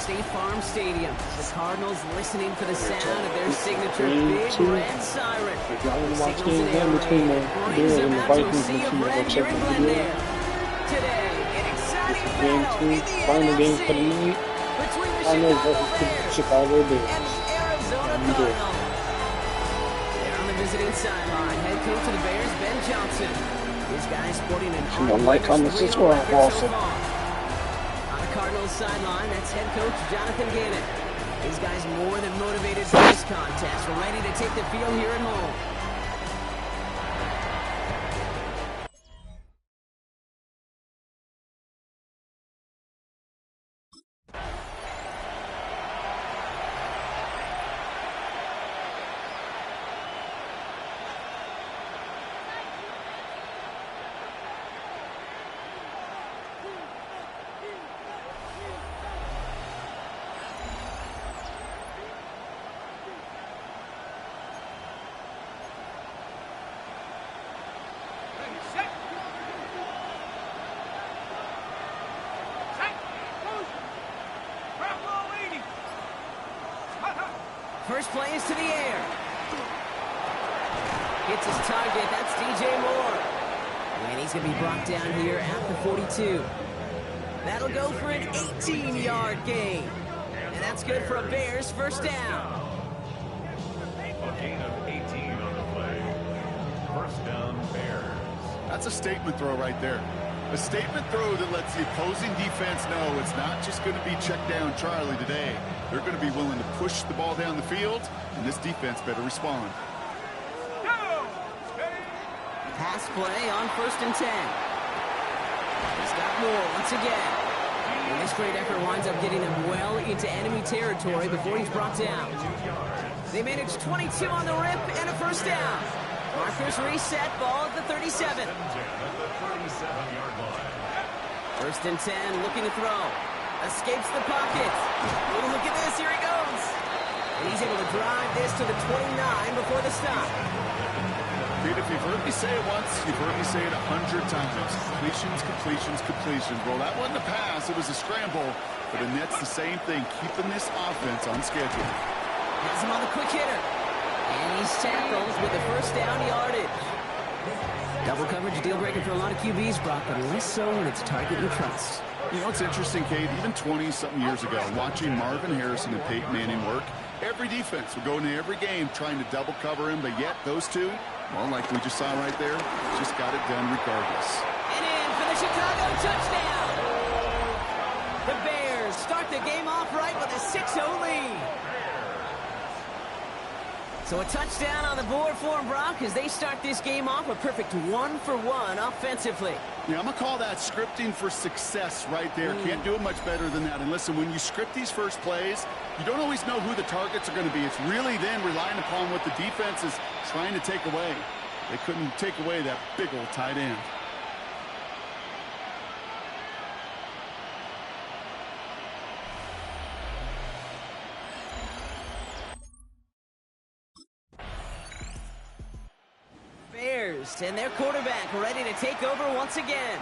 State Farm Stadium. The Cardinals listening for the sound of their signature big red siren. If y'all want to watch games again between the Bears and the Vikings, make sure you go check the video. Today, an exciting Game 2, final game for the night. Cardinals versus Chicago Bears. Enjoy. They're on the visiting sideline. Head coach of the Bears, Ben Johnson. This guy's sporting an like, comment, subscribe also. On the Cardinals sideline, that's head coach Jonathan Gannon. These guys more than motivated for this contest. We're ready to take the field here at home. First play is to the air. Hits his target. That's DJ Moore. And he's going to be brought down here at the 42. That'll go for an 18-yard gain. And that's good for a Bears first down. A gain of 18 on the play. First down, Bears. That's a statement throw right there. A statement throw that lets the opposing defense know it's not just going to be check down Charlie today. They're going to be willing to push the ball down the field, and this defense better respond. Pass play on 1st and 10. He's got Moore once again. And this great effort winds up getting them well into enemy territory before he's brought down. They managed 22 on the rip and a first down. Markers reset, ball at the 37. 1st and 10, looking to throw. Escapes the pocket. Oh, look at this, here he goes. And he's able to drive this to the 29 before the stop. Pete, if you've heard me say it once, you've heard me say it 100 times. Completions, completions, completions. Well, that wasn't a pass, it was a scramble. But the Nets, the same thing, keeping this offense on schedule. Has him on the quick hitter. And he's tackled with the first down yardage. Double coverage deal breaker for a lot of QBs, Brock, but less so when it's target you trust. You know, it's interesting, Kate, even 20-something years ago, watching Marvin Harrison and Peyton Manning work, every defense would go into every game trying to double cover him, but yet those two, well, like we just saw right there, just got it done regardless. And in for the Chicago touchdown. The Bears start the game off right with a 6-0 lead. So a touchdown on the board for them, Brock, as they start this game off a perfect 1-for-1 offensively. Yeah, I'm going to call that scripting for success right there. Can't do it much better than that. And listen, when you script these first plays, you don't always know who the targets are going to be. It's really then relying upon what the defense is trying to take away. They couldn't take away that big old tight end. And their quarterback ready to take over once again.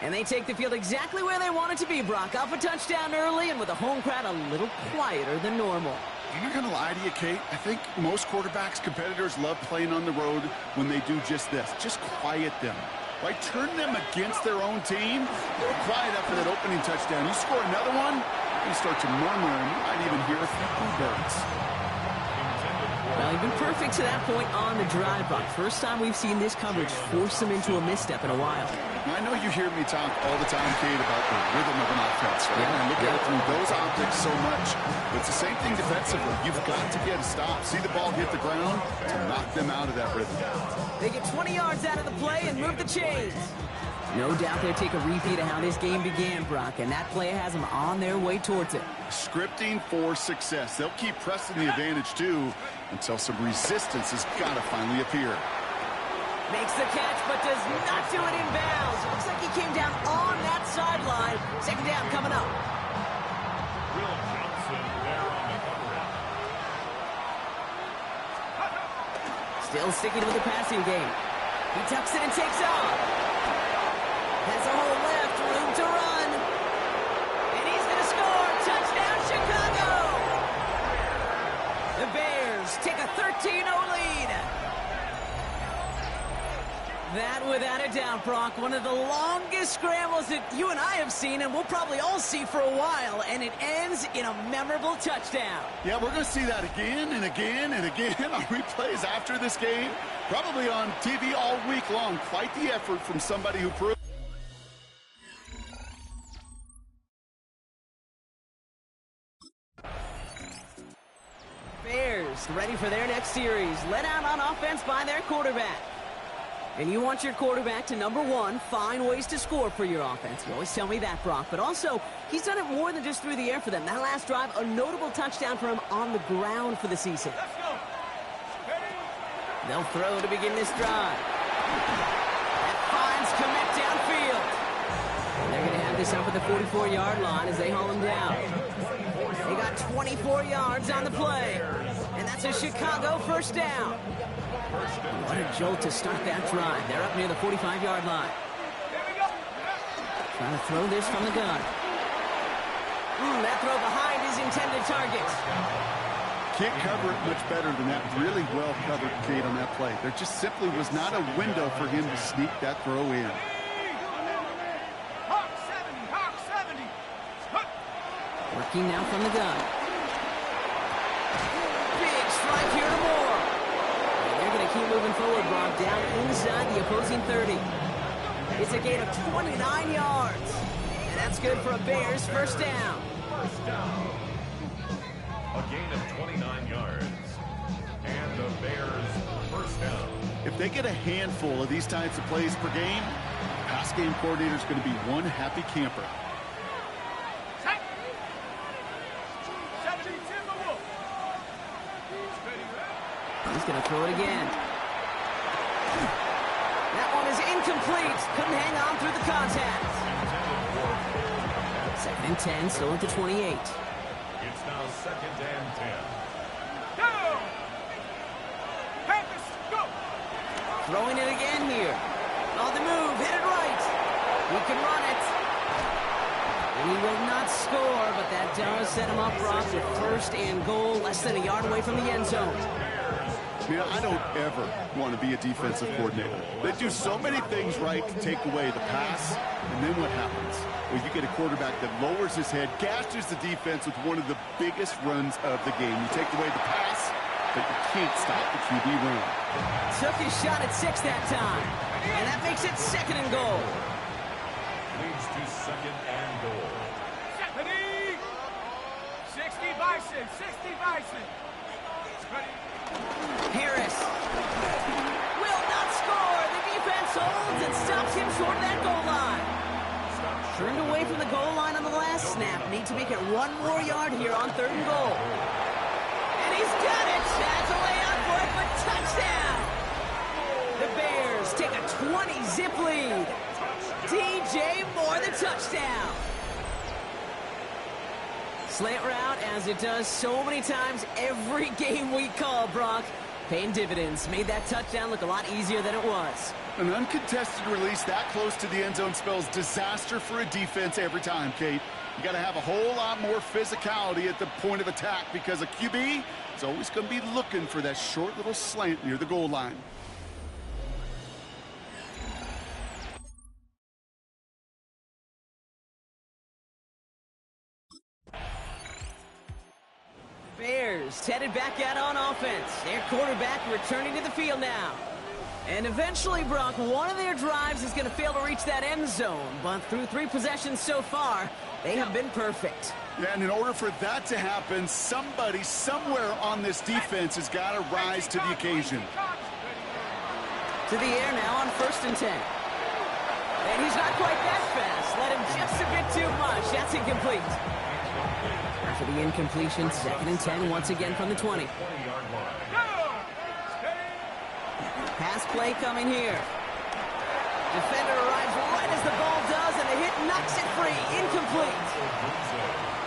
And they take the field exactly where they want it to be, Brock. Off a touchdown early and with a home crowd a little quieter than normal. I'm not going to lie to you, Kate. I think most quarterbacks, competitors love playing on the road when they do just this. Just quiet them. Right? Turn them against their own team. They're quiet after that opening touchdown. You score another one, you start to murmur, and you might even hear a few bluebirds. Well, he's been perfect to that point on the drive, Buck. First time we've seen this coverage force him into a misstep in a while. I know you hear me talk all the time, Kate, about the rhythm of an offense, right? Yeah. And I look at it through those optics so much. But it's the same thing defensively. You've got to get a stop. See the ball hit the ground to knock them out of that rhythm. They get 20 yards out of the play and move the chains. No doubt they'll take a repeat of how this game began, Brock, and that play has them on their way towards it. Scripting for success. They'll keep pressing the advantage, too, until some resistance has got to finally appear. Makes the catch, but does not do it in bounds. Looks like he came down on that sideline. Second down coming up. Will Johnson there on the coverage. Still sticking with the passing game. He tucks it and takes off. Has a hole left, room to run. And he's going to score. Touchdown, lead. That, without a doubt, Brock, one of the longest scrambles that you and I have seen, and we'll probably all see for a while, and it ends in a memorable touchdown. Yeah, we're going to see that again and again and again on replays after this game. Probably on TV all week long. Quite the effort from somebody who proved. Bears ready for their next series. Let out on offense by their quarterback. And you want your quarterback to, number one, find ways to score for your offense. You always tell me that, Brock. But also, he's done it more than just through the air for them. That last drive, a notable touchdown for him on the ground for the season. Let's go. They'll throw to begin this drive. That finds commit downfield. And they're going to have this up at the 44-yard line as they haul him down. They got 24 yards on the play. And that's a Chicago first down. What a jolt to start that drive. They're up near the 45-yard line. Trying to throw this from the gun. That throw behind his intended target. Can't cover it much better than that. Really well covered, Kate, on that play. There just simply was not a window for him to sneak that throw in. Hawk 70. Working now from the gun. Big strike here to Moore. They're going to keep moving forward, Brock, down inside the opposing 30. It's a gain of 29 yards. And that's good for a Bears first down. First down. A gain of 29 yards. And the Bears first down. If they get a handful of these types of plays per game, pass game coordinator is going to be one happy camper. He's going to throw it again. That one is incomplete. Couldn't hang on through the contact. 2nd and 10, still at the 28. It's now 2nd and 10. Go! Throwing it again here. On the move, hit it right. He can run it. And he will not score, but that does set him up, Brock, with 1st and goal, less than a yard away from the end zone. Man, I don't ever want to be a defensive coordinator. They do so many things right to take away the pass, and then what happens? Well, you get a quarterback that lowers his head, gashes the defense with one of the biggest runs of the game. You take away the pass, but you can't stop the QB run. Took his shot at 6 that time, and that makes it 2nd and goal. Leads to 2nd and goal. 60 Bison. Harris will not score. The defense holds and stops him short of that goal line. Turned away from the goal line on the last snap. Need to make it 1 more yard here on 3rd and goal. And he's got it. That's a layout for it, but touchdown. The Bears take a 20-zip lead. DJ Moore, the touchdown. Slant route, as it does so many times every game we call, Brock. Paying dividends. Made that touchdown look a lot easier than it was. An uncontested release that close to the end zone spells disaster for a defense every time, Kate. You got to have a whole lot more physicality at the point of attack because a QB is always going to be looking for that short little slant near the goal line. Bears headed back out on offense. Their quarterback returning to the field now. And eventually, Brock, one of their drives is going to fail to reach that end zone. But through 3 possessions so far, they have been perfect. Yeah, and in order for that to happen, somebody somewhere on this defense has got to rise to the occasion. To the air now on 1st and 10. And he's not quite that fast. Let him just a bit too much. That's incomplete. After the incompletion, 2nd and 10 once again from the 20. Pass play coming here. Defender arrives right as the ball does, and the hit knocks it free. Incomplete.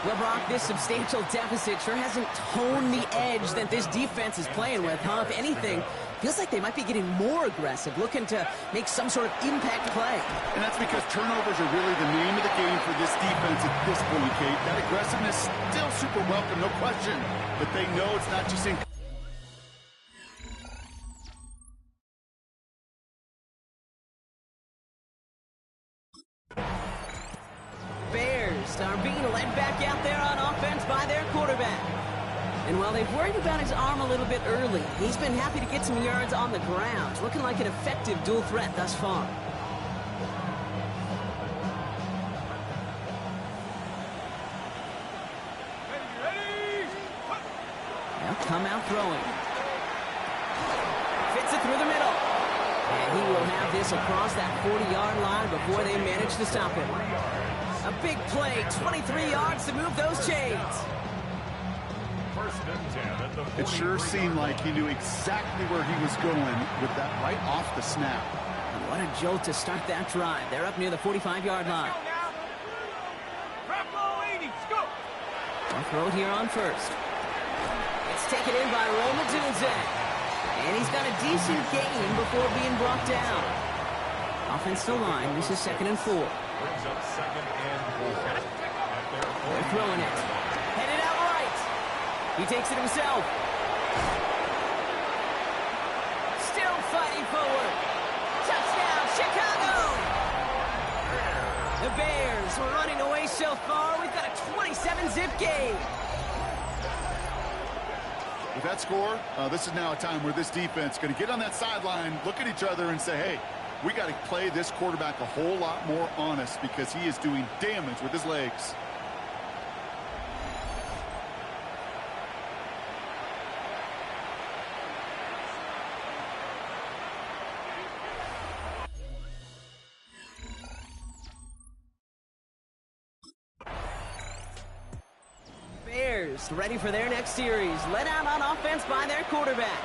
Well, Brock, this substantial deficit sure hasn't toned the edge that this defense is playing with, huh? If anything, feels like they might be getting more aggressive, looking to make some sort of impact play. And that's because turnovers are really the name of the game for this defense at this point, Kate. That aggressiveness still super welcome, no question. But they know it's not just in... are being led back out there on offense by their quarterback. And while they've worried about his arm a little bit early, he's been happy to get some yards on the ground. Looking like an effective dual threat thus far. They'll come out throwing. Fits it through the middle. And he will have this across that 40-yard line before they manage to stop him. A big play, 23 yards to move those chains. It sure seemed like he knew exactly where he was going with that right off the snap. And what a jolt to start that drive. They're up near the 45-yard line. They'll throw it here on first. It's taken in by Roma Dunze. And he's got a decent gain before being brought down. Offensive line, this is 2nd and 4. They're throwing it. Headed out right. He takes it himself. Still fighting forward. Touchdown, Chicago! The Bears were running away so far. We've got a 27-zip game. With that score, this is now a time where this defense is going to get on that sideline, look at each other, and say, hey, we got to play this quarterback a whole lot more honest because he is doing damage with his legs. Ready for their next series, led out on offense by their quarterback.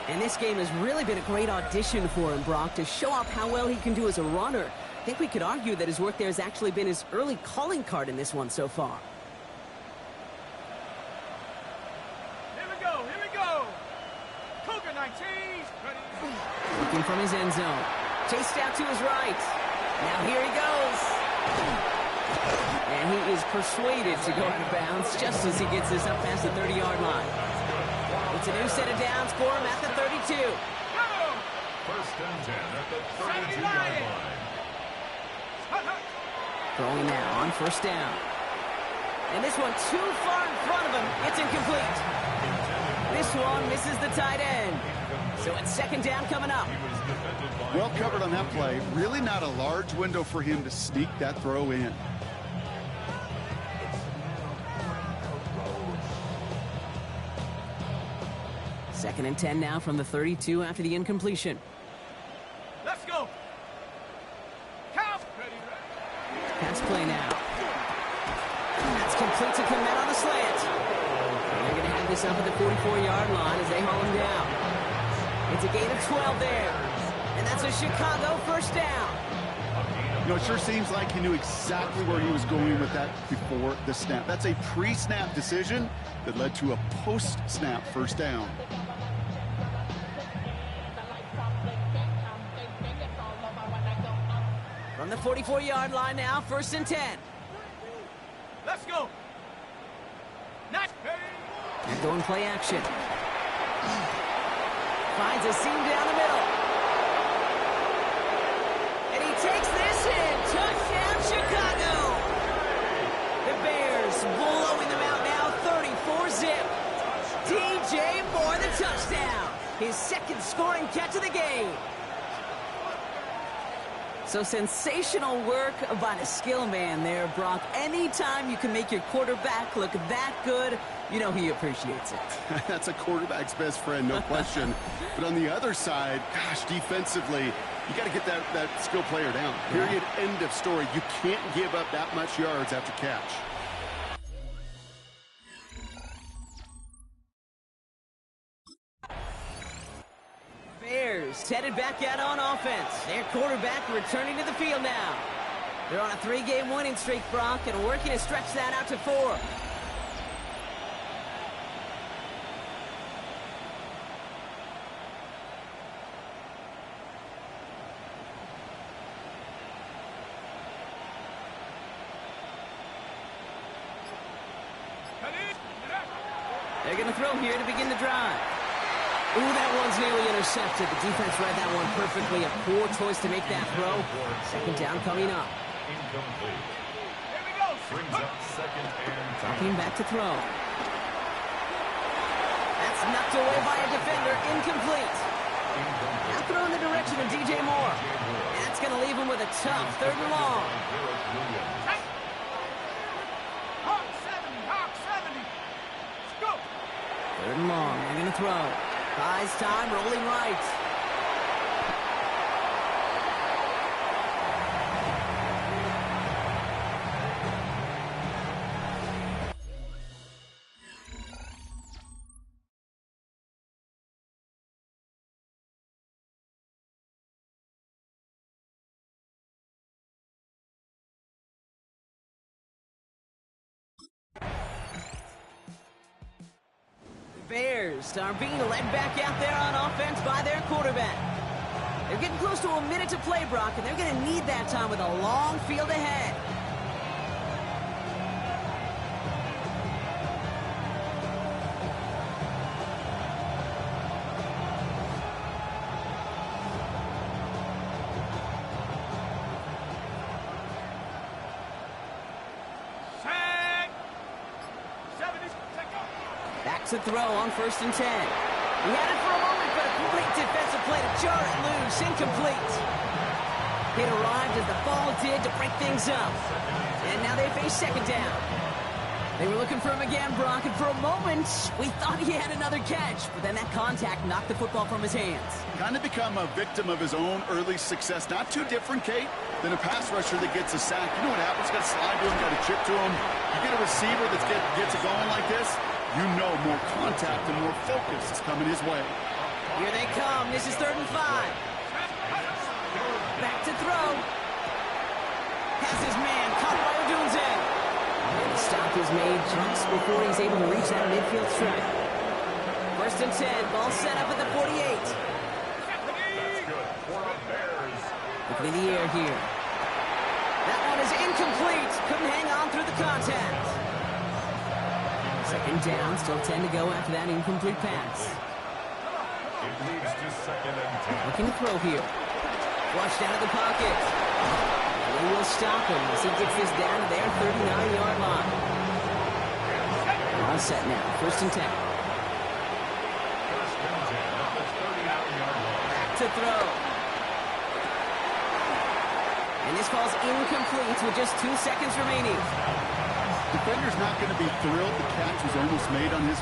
And this game has really been a great audition for him, Brock, to show off how well he can do as a runner. I think we could argue that his work there has actually been his early calling card in this one so far. Here we go. Cougar 19. Looking from his end zone. Chased out to his right. Now here he goes. And he is persuaded to go out of bounds just as he gets this up past the 30-yard line. It's a new set of downs for him at the 32. First and 10 at the 32-yard line. Throwing now on first down. And this one too far in front of him. It's incomplete. This one misses the tight end. So it's 2nd down coming up. Well covered on that play. Really not a large window for him to sneak that throw in. Second and 10 now from the 32 after the incompletion. Let's go. Pass play now. That's complete to Komet on the slant. And they're going to have this up at the 44-yard line as they haul him down. It's a gain of 12 there. And that's a Chicago first down. You know, it sure seems like he knew exactly where he was going with that before the snap. That's a pre-snap decision that led to a post-snap first down. From the 44-yard line now, 1st and 10. Let's go. They're going play action. Finds a seam down the middle. And he takes this in. Touchdown, Chicago. The Bears blowing them out now, 34-zip. DJ Moore, the touchdown. His 2nd scoring catch of the game. So sensational work by the skill man there, Brock. Anytime you can make your quarterback look that good, you know he appreciates it. That's a quarterback's best friend, no question. But on the other side, gosh, defensively, you got to get that skill player down. Period, end of story. You can't give up that much yards after catch. Bears headed back out on offense. Their quarterback returning to the field now. They're on a 3-game winning streak, Brock, and working to stretch that out to 4. They're going to throw here to begin the drive. Ooh, that one's nearly intercepted. The defense read that one perfectly. A poor choice to make that throw. 2nd down coming up. Incomplete. Here we go. Brings up second and 10. Dropping back to throw. That's knocked away by a defender. Incomplete. Now throw in the direction of DJ Moore. That's going to leave him with a tough 3rd and long. Hawk 70, Hawk 70. Let's go. 3rd and long. They're going to throw. Buys time, rolling right. Bears are being led back out there on offense by their quarterback. They're getting close to a minute to play, Brock, and they're going to need that time with a long field ahead. Back to throw on 1st and 10. He had it for a moment, but a great defensive play to jar it loose. Incomplete. It arrived as the ball did to break things up. And now they face 2nd down. They were looking for him again, Brock, and for a moment, we thought he had another catch. But then that contact knocked the football from his hands. Kind of become a victim of his own early success. Not too different, Kate, than a pass rusher that gets a sack. You know what happens? Got to slide to him, got to chip to him. You get a receiver that gets it going like this, you know more contact and more focus is coming his way. Here they come. This is 3rd and 5. Back to throw. Has his man caught by Odunze. And the stop is made just before he's able to reach that midfield strike. 1st and 10. Ball set up at the 48. That's good for the Bears. Looking in the air here. That one is incomplete. Couldn't hang on through the contact. 2nd down, still 10 to go after that incomplete pass. It leads to 2nd and 10. Looking to throw here. Flushed out of the pocket. They will stop him as he gets this down to their 39-yard line. All set now, 1st and 10. 1st and 10 at the 39-yard line. Back to throw. And this falls incomplete with just 2 seconds remaining. Defender's not going to be thrilled. The catch was almost made on his...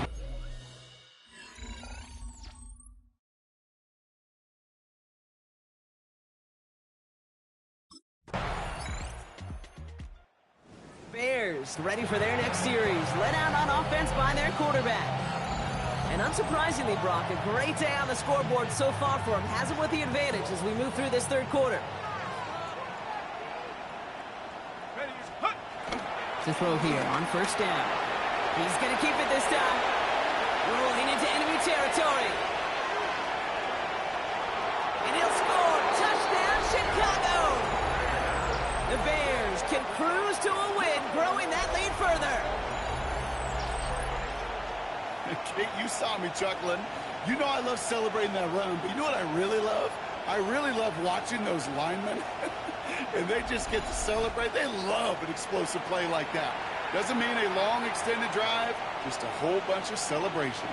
Bears ready for their next series. Led out on offense by their quarterback. And unsurprisingly, Brock, a great day on the scoreboard so far for him. Has him with the advantage as we move through this 3rd quarter. To throw here on 1st down. He's going to keep it this time. Rolling into enemy territory. And he'll score. Touchdown, Chicago. The Bears can cruise to a win, growing that lead further. Kate, you saw me chuckling. You know I love celebrating that run, but you know what I really love? I really love watching those linemen. And they just get to celebrate. They love an explosive play like that. Doesn't mean a long extended drive, just a whole bunch of celebration.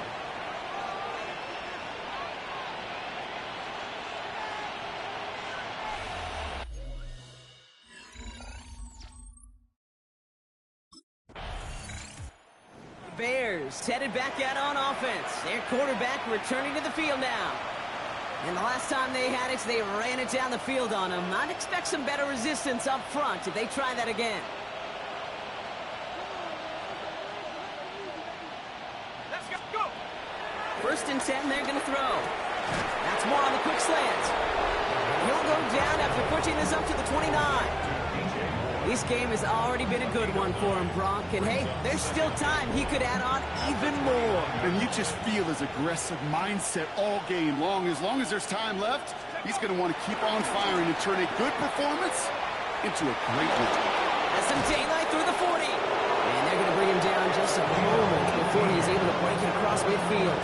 Bears headed back out on offense. Their quarterback returning to the field now. And the last time they had it, they ran it down the field on him. I'd expect some better resistance up front if they try that again. Let's go. 1st and 10, they're going to throw. That's more on the quick slant. He'll go down after pushing this up to the 29. This game has already been a good one for him, Brock. And hey, there's still time. He could add on even more. And you just feel his aggressive mindset all game long. As long as there's time left, he's going to want to keep on firing and turn a good performance into a great one. That's some daylight through the 40. And they're going to bring him down just a moment before he's able to break it across midfield.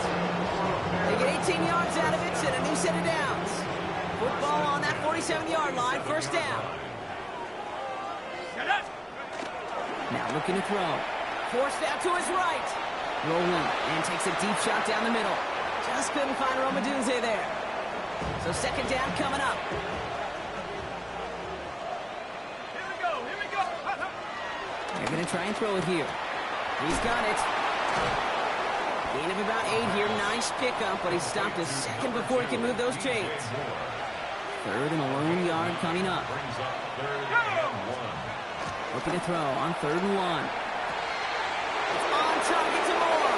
They get 18 yards out of it and a new set of downs. Football on that 47-yard line, 1st down. Now Looking to throw. Forced out to his right. Rolling and takes a deep shot down the middle. Just couldn't find Romadunze there. So second down coming up. Here we go, here we go. They're going to try and throw it here. He's got it. Gain of about 8 here. Nice pickup, but he stopped a second before he can move those chains. Third and a lone yard coming up. Brings up third and 1. Looking to throw on 3rd and 1. It's on target to Moore.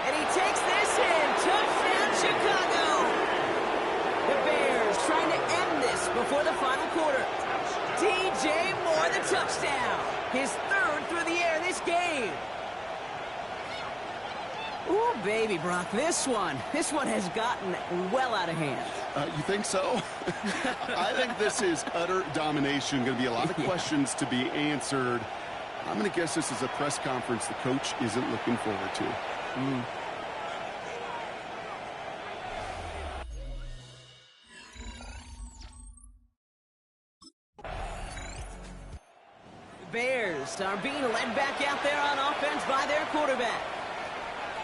And he takes this in. Touchdown, Chicago. The Bears trying to end this before the final quarter. DJ Moore, the touchdown. His 3rd through the air this game. Ooh, baby, Brock, this one has gotten well out of hand. You think so? I think this is utter domination. Going to be a lot of questions to be answered. I'm going to guess this is a press conference the coach isn't looking forward to. The Bears are being led back out there on offense by their quarterback.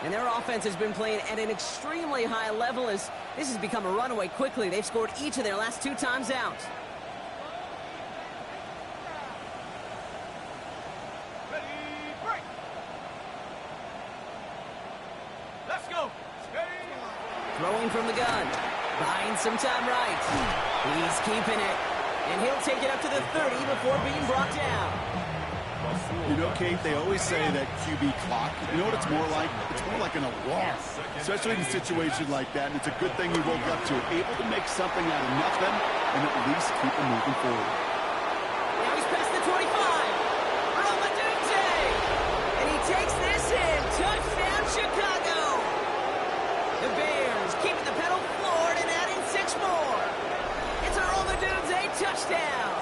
And their offense has been playing at an extremely high level as this has become a runaway quickly. They've scored each of their last 2 times out. Ready, break. Let's go. Steady. Throwing from the gun. Buying some time right. He's keeping it. And he'll take it up to the 30 before being brought down. You know, Kate, they always say that QB clock, you know what it's more like? It's more like an alarm, especially in a situation like that, and it's a good thing you woke up to it, able to make something out of nothing and at least keep them moving forward. Now he's past the 25. Romadunze! And he takes this in. Touchdown, Chicago! The Bears keeping the pedal floored and adding 6 more. It's a Romadunze touchdown.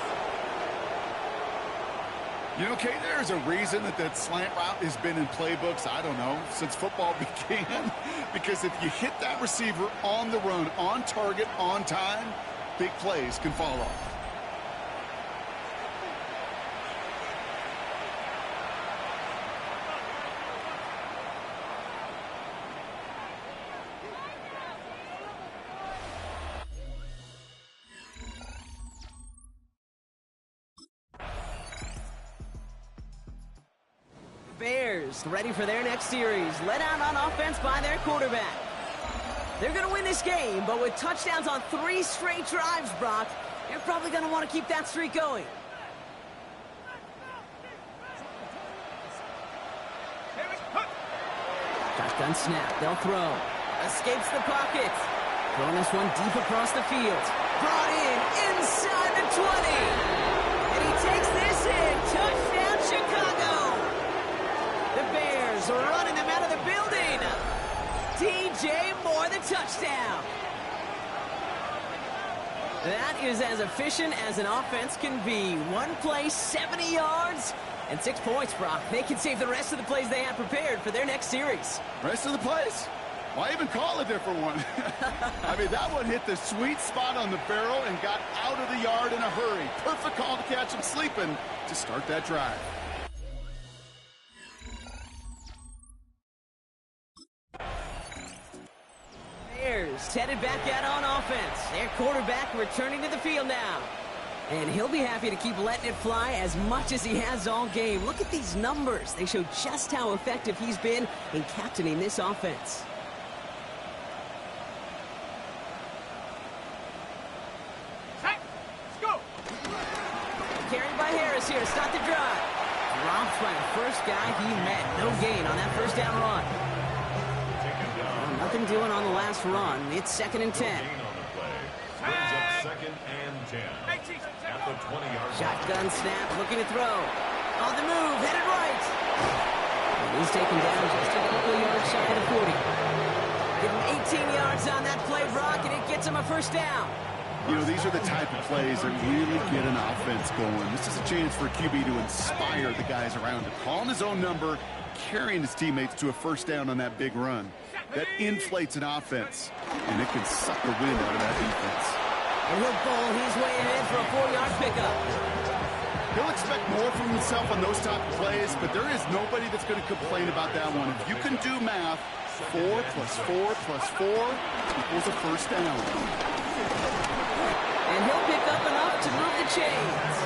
You know, Kate, there's a reason that slant route has been in playbooks, I don't know, since football began. Because if you hit that receiver on the run, on target, on time, big plays can fall off. Bears ready for their next series, led out on offense by their quarterback. They're going to win this game, but with touchdowns on 3 straight drives, Brock, they're probably going to want to keep that streak going. Shotgun snap, they'll throw. Escapes the pocket. Throwing this one deep across the field. Brought in inside the 20. And he takes this in. Touchdown, Chicago. The Bears are running them out of the building. DJ Moore, the touchdown. That is as efficient as an offense can be. One play, 70 yards, and 6 points, Brock. They can save the rest of the plays they have prepared for their next series. Rest of the plays? Why even call a different one? I mean, that one hit the sweet spot on the barrel and got out of the yard in a hurry. Perfect call to catch him sleeping to start that drive. Bears headed back out on offense. Their quarterback returning to the field now. And he'll be happy to keep letting it fly as much as he has all game. Look at these numbers. They show just how effective he's been in captaining this offense. Let's go. Carried by Harris here to start the drive. Dropped by the first guy he met. No gain on that first down run. Well, nothing doing on the last run. It's 2nd and 10. Gain on the play. Brings up 2nd and 10. At the 20-yard line. Shotgun snap, looking to throw. On the move, headed right. And he's taken down just a couple of yards shy of the 40. Give him 18 yards on that play, Brock, and it gets him a first down. You know, these are the type of plays that really get an offense going. This is a chance for a QB to inspire the guys around him. Calling his own number, carrying his teammates to a first down on that big run. That inflates an offense, and it can suck the wind out of that defense. And he'll bowl his way ahead for a 4-yard pickup. He'll expect more from himself on those type of plays, but there is nobody that's going to complain about that one. If you can do math, 4 plus 4 plus 4 equals a first down. And he'll pick up enough to move the chains.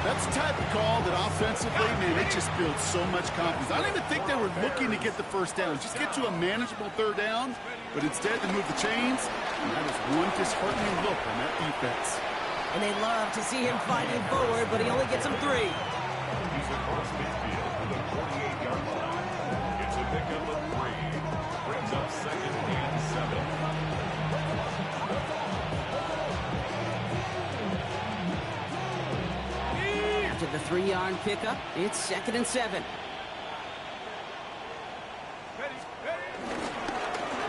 That's the type of call that offensively, man, it just builds so much confidence. I don't even think they were looking to get the first down. Just get to a manageable third down, but instead they move the chains, and that is one disheartening look on that defense. And they love to see him fighting forward, but he only gets them 3. He's across midfield to the 48-yard line. It's a pickup of 3. Brings up 2nd and 7. After the 3-yard pickup, it's 2nd and 7.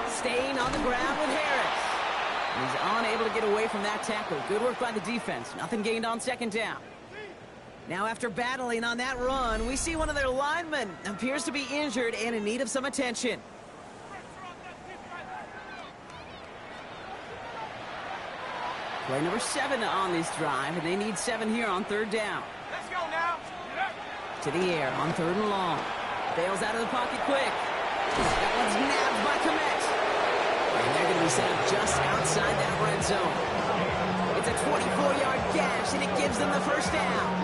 Staying on the ground with Harris. He's unable to get away from that tackle. Good work by the defense. Nothing gained on 2nd down. Now, after battling on that run, we see one of their linemen appears to be injured and in need of some attention. Play number 7 on this drive, and they need 7 here on 3rd down. Let's go now. To the air on 3rd and long. Bails out of the pocket quick. That one's nabbed by Komet. And they're going to be set up just outside that red zone. It's a 24-yard gash, and it gives them the first down.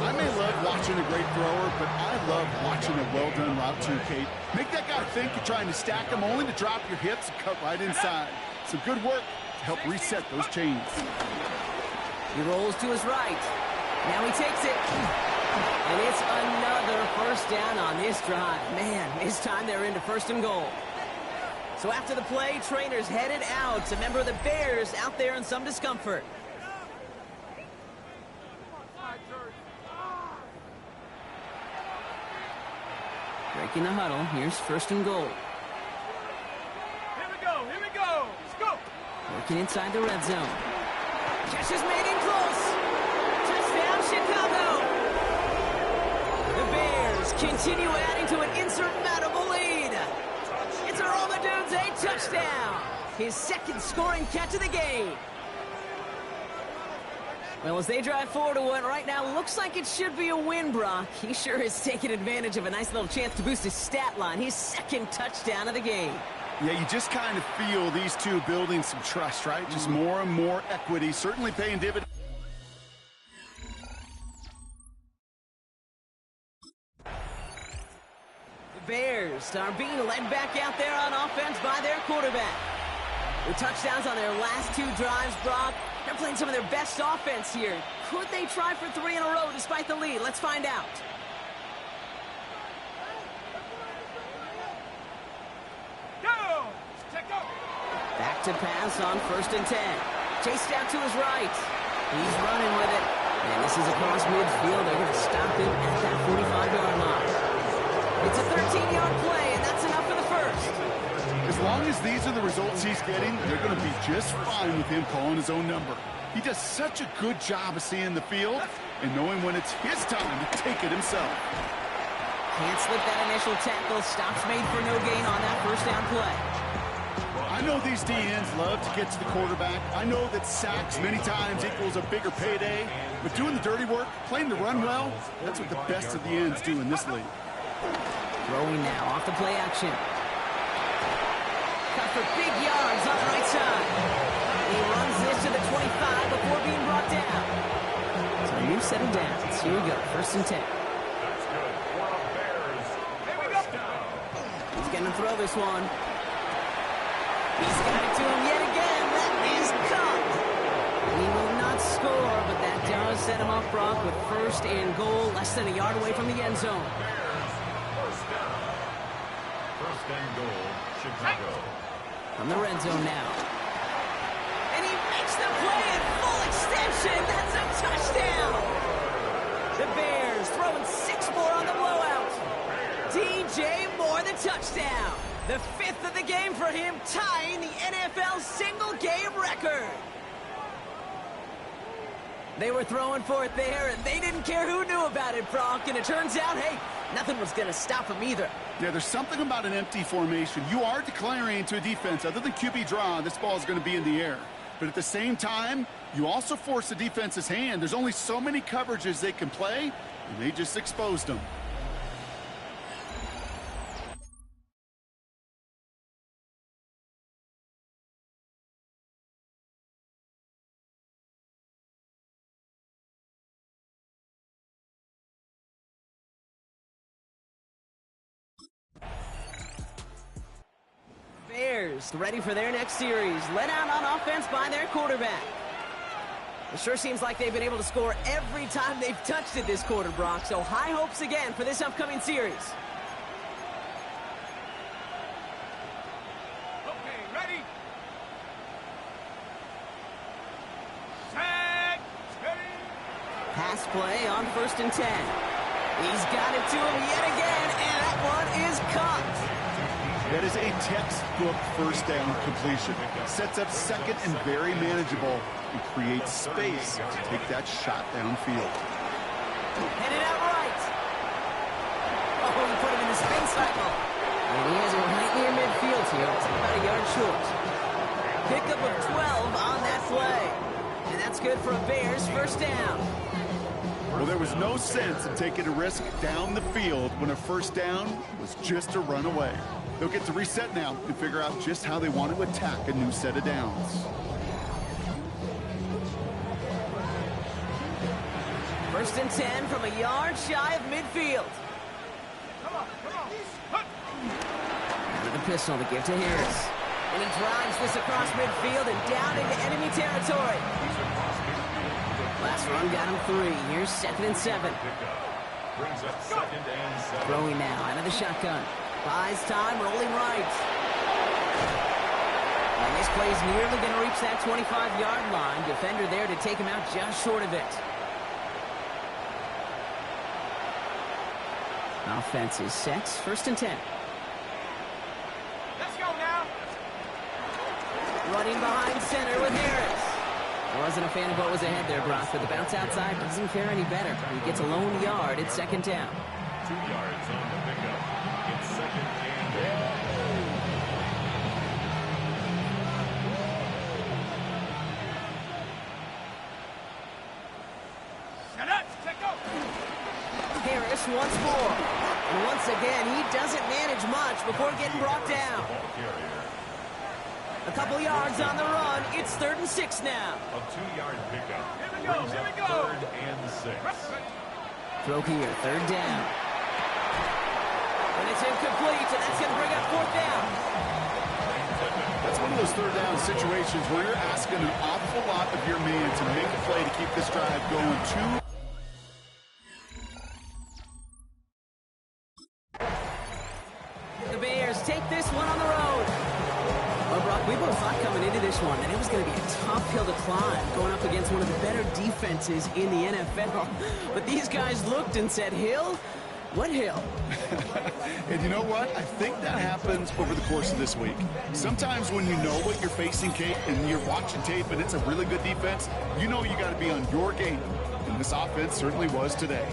I may love watching a great thrower, but I love watching a well-done route too, Kate. Make that guy think you're trying to stack him, only to drop your hips and cut right inside. Some good work to help reset those chains. He rolls to his right. Now he takes it. And it's another first down on this drive. Man, this time they're into 1st and goal. So after the play, trainers headed out. A member of the Bears out there in some discomfort. Breaking the huddle. Here's 1st and goal. Here we go. Here we go. Let's go. Working inside the red zone. Catch is made in close. Touchdown, Chicago. The Bears continue adding to an insurmountable lead. It's a Romadunes touchdown. His 2nd scoring catch of the game. Well, as they drive forward to what right now looks like it should be a win, Brock. He sure is taking advantage of a nice little chance to boost his stat line. His 2nd touchdown of the game. Yeah, you just kind of feel these two building some trust, right? Just more and more equity, certainly paying dividends. The Bears are being led back out there on offense by their quarterback. With touchdowns on their last 2 drives, Brock, they're playing some of their best offense here. Could they try for 3 in a row despite the lead? Let's find out. Go. Take go. Back to pass on 1st and 10. Chased out to his right. He's running with it. And this is across midfield. They're going to stop him at that 45-yard line. It's a 13-yard play, and that's enough for the 1st. As long as these are the results he's getting, they're going to be just fine with him calling his own number. He does such a good job of seeing the field and knowing when it's his time to take it himself. Can't slip that initial tackle. Stops made for no gain on that 1st down play. I know these DNs love to get to the quarterback. I know that sacks many times equals a bigger payday, but doing the dirty work, playing the run well, that's what the best of the ends do in this league. Throwing now off the play action. Cut for big yards on the right side. He runs this to the 25 before being brought down. So a new set of downs. Here we go, 1st and 10. That's good for a Bears first down. He's going to throw this one. He's got it to him yet again. That is caught. He will not score, but that does set him off, Brock, with 1st and goal, less than a yard away from the end zone. First down. 1st and goal, Chicago. From the red zone now. And he makes the play at full extension. That's a touchdown. The Bears throwing 6 more on the blowout. DJ Moore, the touchdown. The 5th of the game for him, tying the NFL single-game record. They were throwing for it there, and they didn't care who knew about it, Brock. And it turns out, hey, nothing was going to stop him either. Yeah, there's something about an empty formation. You are declaring to a defense, other than QB draw, this ball is going to be in the air. But at the same time, you also force the defense's hand. There's only so many coverages they can play, and they just exposed them. Bears ready for their next series, led out on offense by their quarterback. It sure seems like they've been able to score every time they've touched it this quarter, Brock, so high hopes again for this upcoming series. Okay, ready? Set, steady. Pass play on 1st and 10. He's got it to him yet again, and that one is caught. That is a textbook first down completion. Sets up second and very manageable and creates space to take that shot downfield. Headed out right. Oh, he put him in the spin cycle. And he has it right near midfield here. It's about a yard short. Pickup of 12 on that play. And that's good for a Bears first down. Well, there was no sense in taking a risk down the field when a first down was just a run away. They'll get to reset now and figure out just how they want to attack a new set of downs. First and 10 from a yard shy of midfield. Come on. With a pistol to give to Harris. And he drives this across midfield and down into enemy territory. Last run got him 3. Here's 2nd and 7. Brings up 2nd and 7. Throwing now out of the shotgun. Buys time, rolling right. And this play's nearly going to reach that 25-yard line. Defender there to take him out just short of it. Offense is set. 1st and 10. Let's go now. Running behind center with Harris. Wasn't a fan of what was ahead there, Brock, but the bounce outside doesn't fare any better. He gets a lone yard at 2nd down. 2 yards on the pickup. It's 2nd and 8. Set up, check go. Harris once more. And once again, he doesn't manage much before getting brought down. Ball carrier. A couple yards on the run. It's 3rd and 6 now. A 2-yard pickup. Here we go, Brings here up we go. 3rd and 6. Throw here, 3rd down. And it's incomplete, and that's going to bring up 4th down. That's one of those third down situations where you're asking an awful lot of your man to make a play to keep this drive going. The Bears take this one on the road. Well, Brock, we both thought coming into this one that it was going to be a tough hill to climb, going up against one of the better defenses in the NFL. But these guys looked and said, Hill? What hill? And you know what? I think that happens over the course of this week. Sometimes when you know what you're facing, Kate, and you're watching tape and it's a really good defense, you know you got to be on your game. And this offense certainly was today.